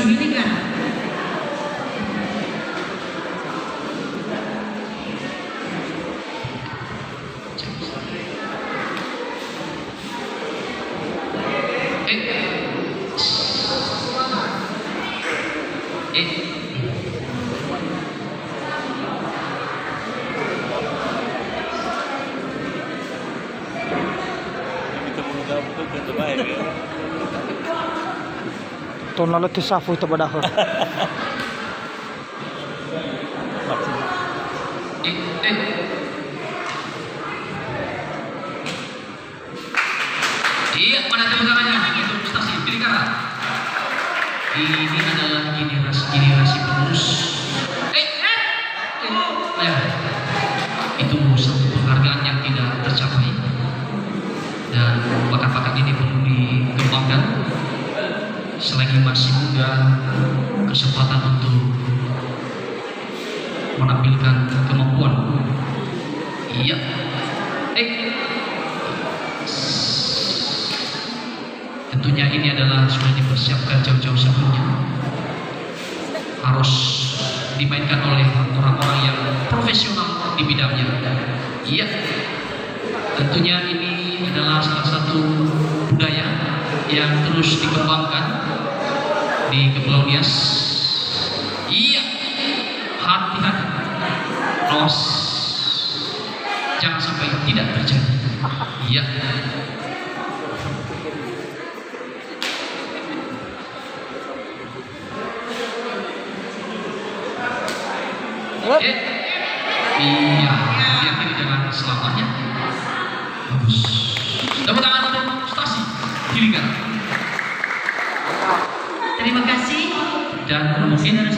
kiri kanan. Tahun lalu tisafu itu pada aku. Iya, mana tepuk tangannya? Itu stasiun pilih kanan. Ini adalah generasi penerus. Ya, itu satu penghargaan yang tidak tercapai dan bakat-bakat ini perlu dikembangkan. Selagi masih muda, kesempatan untuk menampilkan kemampuan. Iya. Tentunya ini adalah sudah dipersiapkan jauh-jauh sebelumnya. Harus dimainkan oleh orang-orang yang profesional di bidangnya. Iya. Tentunya ini adalah salah satu budaya yang terus dikembangkan di Kepulauan Nias. Iya, hati-hati, awas, jangan sampai tidak terjadi. Iya. Iya, hati-hati jangan selamanya. Bagus. Tepuk tangan untuk stasi kiri kanan. Terima kasih. Dan mungkin